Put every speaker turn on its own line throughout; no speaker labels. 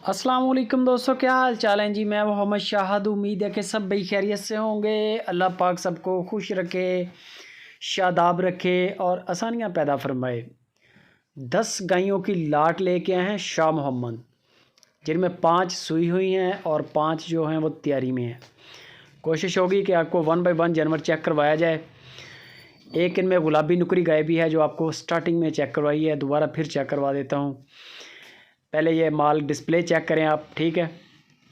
अस्सलाम वालेकुम दोस्तों, क्या हाल चाल हैं जी। मैं मोहम्मद शाहद। उम्मीद है कि सब भाई खैरियत से होंगे। अल्लाह पाक सबको खुश रखे, शादाब रखे और आसानियाँ पैदा फरमाए। 10 गायों की लाट लेके आए हैं शाह मोहम्मद, जिनमें 5 सूई हुई हैं और 5 जो हैं वो तैयारी में हैं। कोशिश होगी कि आपको 1 बाय 1 जानवर चेक करवाया जाए। एक इनमें गुलाबी नुकरी गाय भी है जो आपको स्टार्टिंग में चेक करवाई है, दोबारा फिर चेक करवा देता हूँ। पहले ये माल डिस्प्ले चेक करें आप, ठीक है।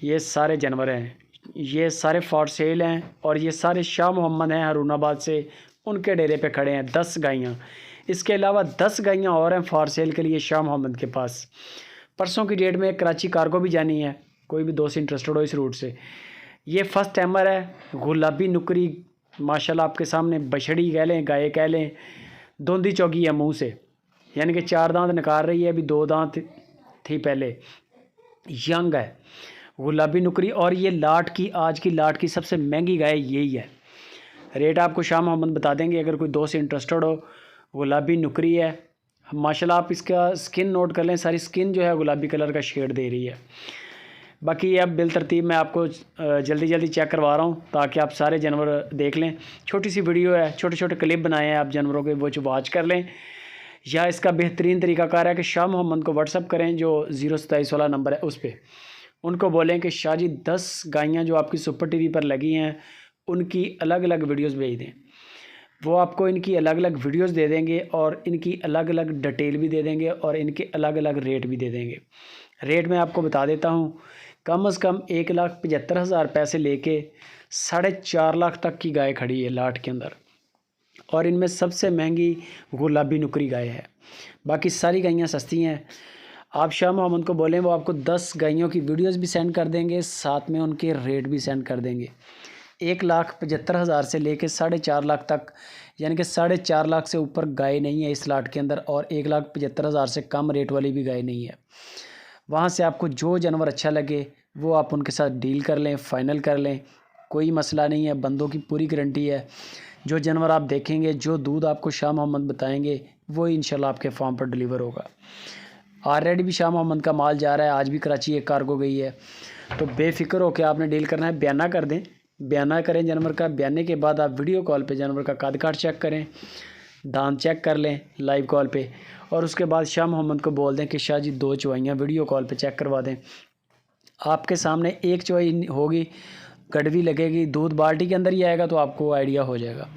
ये सारे जानवर हैं, ये सारे फॉर सेल हैं और ये सारे शाह मोहम्मद हैं हारूनाबाद से, उनके डेरे पे खड़े हैं 10 गायें। इसके अलावा 10 गायें और हैं फॉर सेल के लिए शाह मोहम्मद के पास। परसों की डेट में कराची कार्गो भी जानी है, कोई भी दोस्त इंटरेस्टेड हो इस रूट से। ये फर्स्ट टाइमर है, गुलाबी नुकरी माशाल्लाह आपके सामने, बछड़ी कह लें, गाय कह लें, धोंदी चौकी है मुँह से, यानी कि 4 दांत निकाल रही है, अभी 2 दांत थी पहले। यंग है, गुलाबी नुकरी, और ये लाट की, आज की लाट की सबसे महंगी गाय यही है। रेट आपको शाह मोहम्मद बता देंगे अगर कोई दोस्त इंटरेस्टेड हो। गुलाबी नुकरी है माशाल्लाह, आप इसका स्किन नोट कर लें, सारी स्किन जो है गुलाबी कलर का शेड दे रही है। बाकी अब बिल तरतीब मैं आपको जल्दी जल्दी चेक करवा रहा हूँ ताकि आप सारे जानवर देख लें। छोटी सी वीडियो है, छोटे छोटे क्लिप बनाए हैं आप जानवरों के, वो जो वॉच कर लें। या इसका बेहतरीन तरीकाकार है कि शाह मोहम्मद को व्हाट्सअप करें, जो 027 वाला नंबर है उस पर। उनको बोलें कि शाह जी 10 गायें जो आपकी सुपर टीवी पर लगी हैं उनकी अलग अलग वीडियोस भेज दें। वो आपको इनकी अलग अलग वीडियोस दे देंगे और इनकी अलग अलग डिटेल भी दे देंगे और इनके अलग अलग रेट भी दे देंगे। रेट मैं आपको बता देता हूँ, कम से कम 1,75,000 पैसे लेके 4.5 लाख तक की गाय खड़ी है लाट के अंदर, और इनमें सबसे महंगी गुलाबी नुकरी गाय है। बाकी सारी गायें सस्ती हैं। आप शाह मोहम्मद को बोलें, वो आपको 10 गायों की वीडियोस भी सेंड कर देंगे, साथ में उनके रेट भी सेंड कर देंगे। 1,75,000 से लेकर 4.5 लाख तक, यानी कि 4.5 लाख से ऊपर गाय नहीं है इस लाट के अंदर, और 1,75,000 से कम रेट वाली भी गाय नहीं है। वहाँ से आपको जो जानवर अच्छा लगे वो आप उनके साथ डील कर लें, फ़ाइनल कर लें, कोई मसला नहीं है। बंदों की पूरी गारंटी है। जो जानवर आप देखेंगे, जो दूध आपको शाह मोहम्मद बताएंगे, वो इंशाल्लाह आपके फार्म पर डिलीवर होगा। ऑलरेडी भी शाह मोहम्मद का माल जा रहा है, आज भी कराची एक कार्गो गई है। तो बेफिक्र होकर आपने डील करना है। बयाना कर दें, बयाना करें जानवर का। बयाने के बाद आप वीडियो कॉल पे जानवर का कद काट चेक करें, दांत चेक कर लें लाइव कॉल पे, और उसके बाद शाह मोहम्मद को बोल दें कि शाह जी 2 चवाइयाँ वीडियो कॉल पे चेक करवा दें। आपके सामने एक चवाई होगी, कड़वी लगेगी, दूध बाल्टी के अंदर ही आएगा, तो आपको आइडिया हो जाएगा।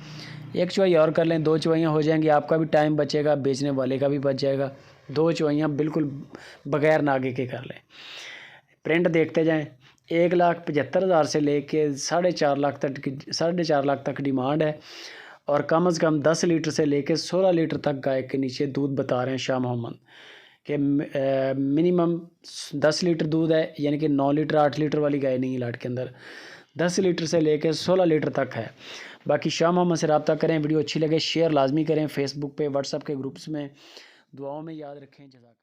एक चवाई और कर लें, 2 चवाइयाँ हो जाएंगी, आपका भी टाइम बचेगा, बेचने वाले का भी बच जाएगा। 2 चवाइयाँ बिल्कुल बग़ैर नागे के कर लें। प्रिंट देखते जाएं। 1,75,000 से लेके 4.5 लाख तक की, 4.5 लाख तक डिमांड है, और कम से कम 10 लीटर से लेके 16 लीटर तक गाय के नीचे दूध बता रहे हैं शाह मोहम्मद कि मिनिमम 10 लीटर दूध है, यानी कि 9 लीटर 8 लीटर वाली गाय नहीं है लाट के अंदर, 10 लीटर से लेकर 16 लीटर तक है। बाकी शाह मोहम्मद से रब्ता करें। वीडियो अच्छी लगे शेयर लाजमी करें, फेसबुक पे, व्हाट्सएप के ग्रुप्स में। दुआओं में याद रखें। जज़ाकल्लाह।